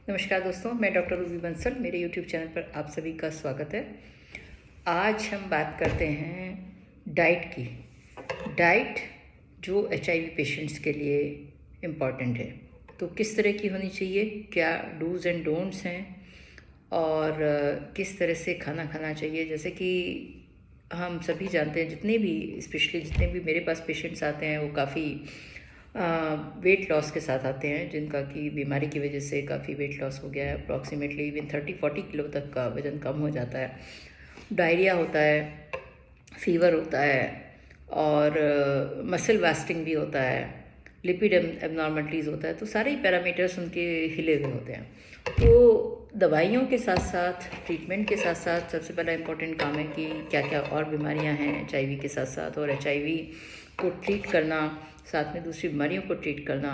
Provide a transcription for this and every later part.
नमस्कार दोस्तों, मैं डॉक्टर रूबी बंसल। मेरे यूट्यूब चैनल पर आप सभी का स्वागत है। आज हम बात करते हैं डाइट की। डाइट जो एचआईवी पेशेंट्स के लिए इम्पॉर्टेंट है, तो किस तरह की होनी चाहिए, क्या डूज़ एंड डोंट्स हैं और किस तरह से खाना खाना चाहिए। जैसे कि हम सभी जानते हैं, जितने भी स्पेशली जितने भी मेरे पास पेशेंट्स आते हैं वो काफ़ी वेट लॉस के साथ आते हैं, जिनका कि बीमारी की वजह से काफ़ी वेट लॉस हो गया है। अप्रॉक्सीमेटली इवन 30-40 किलो तक का वज़न कम हो जाता है। डायरिया होता है, फीवर होता है और मसल वास्टिंग भी होता है, लिपिड एबनॉर्मलिटीज़ होता है। तो सारे ही पैरामीटर्स उनके हिले हुए होते हैं। तो दवाइयों के साथ साथ, ट्रीटमेंट के साथ साथ सबसे पहला इम्पोर्टेंट काम है कि क्या क्या और बीमारियां हैं एचआईवी के साथ साथ, और एचआईवी को ट्रीट करना, साथ में दूसरी बीमारियों को ट्रीट करना।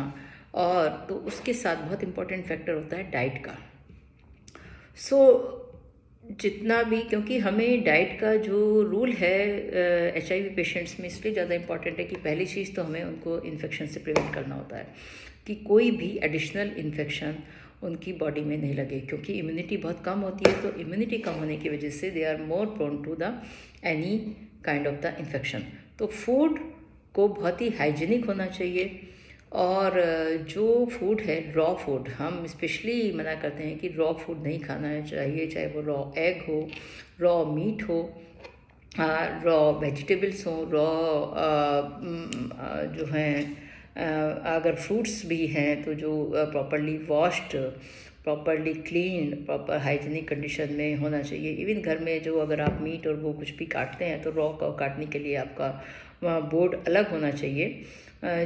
और तो उसके साथ बहुत इम्पोर्टेंट फैक्टर होता है डाइट का। सो जितना भी, क्योंकि हमें डाइट का जो रूल है एचआईवी पेशेंट्स में इसलिए ज़्यादा इम्पॉर्टेंट है कि पहली चीज़ तो हमें उनको इन्फेक्शन से प्रिवेंट करना होता है कि कोई भी एडिशनल इन्फेक्शन उनकी बॉडी में नहीं लगे, क्योंकि इम्यूनिटी बहुत कम होती है। तो इम्यूनिटी कम होने की वजह से they are more prone to the any kind of the infection. तो फूड को बहुत ही हाइजीनिक होना चाहिए। और जो फूड है, रॉ फूड, हम स्पेशली मना करते हैं कि रॉ फूड नहीं खाना है चाहिए, चाहे वो रॉ एग हो, रॉ मीट हो, रॉ वेजिटेबल्स हो, रॉ जो हैं, अगर फ्रूट्स भी हैं तो जो properly washed, properly clean, proper hygienic condition में होना चाहिए। इवन घर में जो अगर आप मीट और वो कुछ भी काटते हैं तो रॉ का काटने के लिए आपका बोर्ड अलग होना चाहिए।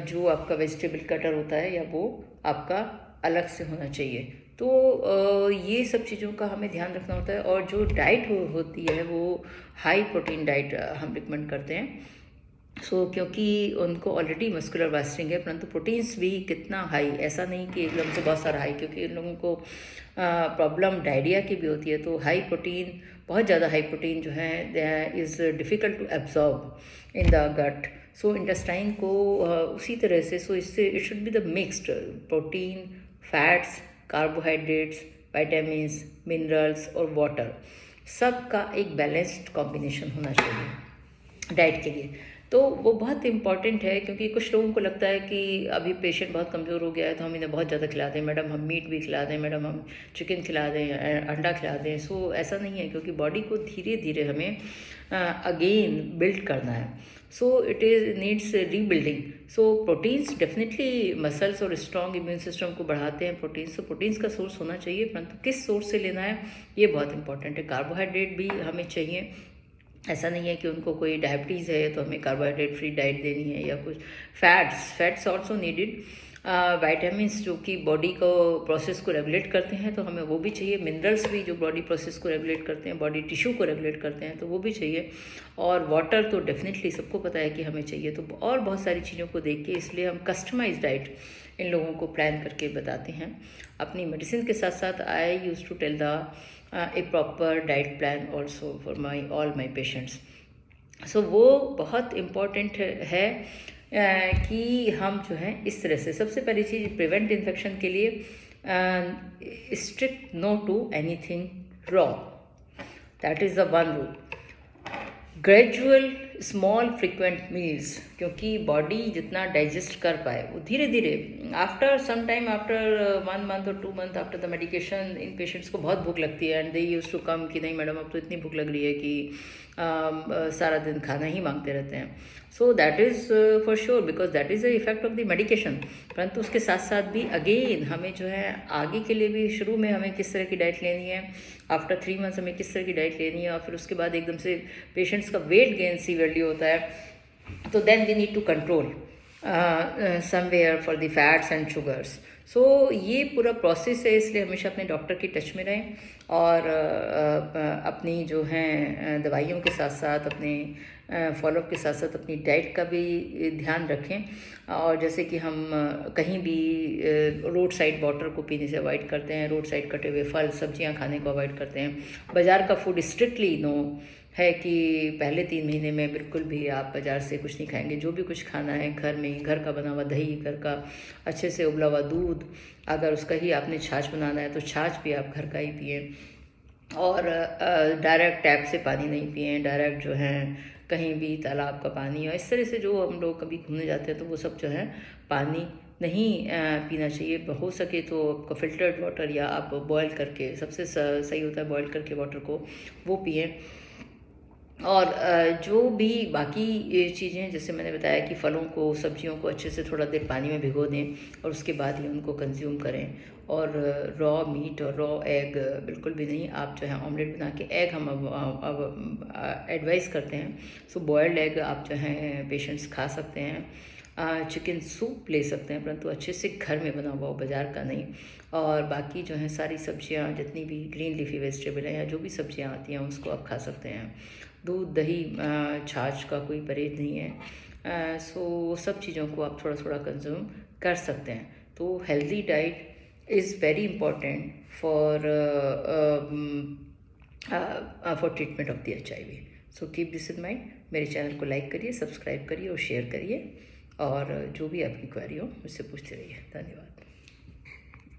जो आपका वेजिटेबल कटर होता है या वो आपका अलग से होना चाहिए। तो ये सब चीज़ों का हमें ध्यान रखना होता है। और जो डाइट होती है वो हाई प्रोटीन डाइट हम रिकमेंड करते हैं। क्योंकि उनको ऑलरेडी मस्कुलर वास्टिंग है, परंतु प्रोटीन्स भी कितना हाई, ऐसा नहीं कि एकदम से बहुत सारा हाई, क्योंकि इन लोगों को प्रॉब्लम डायरिया की भी होती है। तो हाई प्रोटीन, बहुत ज़्यादा हाई प्रोटीन जो है is difficult to absorb in the gut. Intestine को उसी तरह से, इससे it should be the mixed protein, fats, carbohydrates, vitamins, minerals और वाटर, सब का एक बैलेंस्ड कॉम्बिनेशन होना चाहिए डाइट के लिए। तो वो बहुत इम्पॉर्टेंट है, क्योंकि कुछ लोगों को लगता है कि अभी पेशेंट बहुत कमज़ोर हो गया है तो हम इन्हें बहुत ज़्यादा खिला दें, मैडम हम मीट भी खिला दें, मैडम हम चिकन खिला दें, अंडा खिला दें। ऐसा नहीं है, क्योंकि बॉडी को धीरे धीरे हमें अगेन बिल्ड करना है। It is needs rebuilding. Proteins definitely muscles और स्ट्रॉन्ग इम्यून सिस्टम को बढ़ाते हैं। प्रोटीन्स का सोर्स होना चाहिए, परंतु किस सोर्स से लेना है ये बहुत इंपॉर्टेंट है। कार्बोहाइड्रेट भी हमें चाहिए। ऐसा नहीं है कि उनको कोई डायबिटीज़ है तो हमें कार्बोहाइड्रेट फ्री डाइट देनी है या कुछ। Fats also needed. वाइटामिन्स जो कि बॉडी को प्रोसेस को रेगुलेट करते हैं तो हमें वो भी चाहिए। मिनरल्स भी जो बॉडी प्रोसेस को रेगुलेट करते हैं, बॉडी टिश्यू को रेगुलेट करते हैं, तो वो भी चाहिए। और वाटर तो डेफिनेटली सबको पता है कि हमें चाहिए। तो और बहुत सारी चीज़ों को देख के इसलिए हम कस्टमाइज डाइट इन लोगों को प्लान करके बताते हैं। अपनी मेडिसिन के साथ साथ I use to tell the a proper diet plan also for all my patients. वो बहुत इम्पॉर्टेंट है कि हम जो है इस तरह से, सबसे पहली चीज़ प्रिवेंट इन्फेक्शन के लिए strict no to anything raw, that is the one rule. Gradual small frequent meals, क्योंकि बॉडी जितना डाइजेस्ट कर पाए वो धीरे धीरे, after some time, after 1 month और 2 month after the medication, in patients को बहुत भूख लगती है and they use to come कि नहीं मैडम अब तो इतनी भूख लग रही है कि सारा दिन खाना ही मांगते रहते हैं। That is for sure, because that is the effect of the medication. परंतु उसके साथ साथ भी अगेन हमें जो है आगे के लिए भी, शुरू में हमें किस तरह की डाइट लेनी है, आफ्टर 3 मंथ्स हमें किस तरह की डाइट लेनी है, और फिर उसके बाद एकदम से पेशेंट्स का वेट गेन सीवियरली होता है, तो then we need to control somewhere for the fats and sugars. ये पूरा प्रोसेस है, इसलिए हमेशा अपने डॉक्टर की टच में रहें और अपनी जो हैं दवाइयों के साथ साथ अपने फॉलोअप के साथ साथ अपनी डाइट का भी ध्यान रखें। और जैसे कि हम कहीं भी रोड साइड वाटर को पीने से अवॉइड करते हैं, रोड साइड कटे हुए फल सब्जियां खाने को अवॉइड करते हैं। बाज़ार का फूड स्ट्रिक्टली नो है कि पहले 3 महीने में बिल्कुल भी आप बाज़ार से कुछ नहीं खाएंगे। जो भी कुछ खाना है घर में ही, घर का बना हुआ दही, घर का अच्छे से उबला हुआ दूध, अगर उसका ही आपने छाछ बनाना है तो छाछ भी आप घर का ही पिए। और डायरेक्ट टैप से पानी नहीं पिए, डायरेक्ट जो है कहीं भी तालाब का पानी और इस तरह से जो हम लोग कभी घूमने जाते हैं तो वो सब जो है पानी नहीं पीना चाहिए। हो सके तो आपका फ़िल्टर्ड वाटर या आप बॉयल करके, सबसे सही होता है बॉयल करके वाटर को वो पिए। और जो भी बाकी चीज़ें जैसे मैंने बताया कि फलों को, सब्जियों को अच्छे से थोड़ा देर पानी में भिगो दें और उसके बाद ही उनको कंज्यूम करें। और रॉ मीट और रॉ एग बिल्कुल भी नहीं। आप जो है ऑमलेट बना के, एग हम अब एडवाइस करते हैं, सो बॉयल्ड एग आप जो है पेशेंट्स खा सकते हैं। चिकन सूप ले सकते हैं, परंतु अच्छे से घर में बना हुआ, बाज़ार का नहीं। और बाकी जो है सारी सब्जियां, जितनी भी ग्रीन लीफी वेजिटेबल है या जो भी सब्जियां आती हैं उसको आप खा सकते हैं। दूध, दही, छाछ का कोई परहेज नहीं है। सो सब चीज़ों को आप थोड़ा थोड़ा कंज्यूम कर सकते हैं। तो healthy diet is very important for treatment of the HIV। So keep this in mind. मेरे चैनल को लाइक करिए, सब्सक्राइब करिए और शेयर करिए। और जो भी आपकी क्वेरी हो मुझसे पूछते रहिए। धन्यवाद।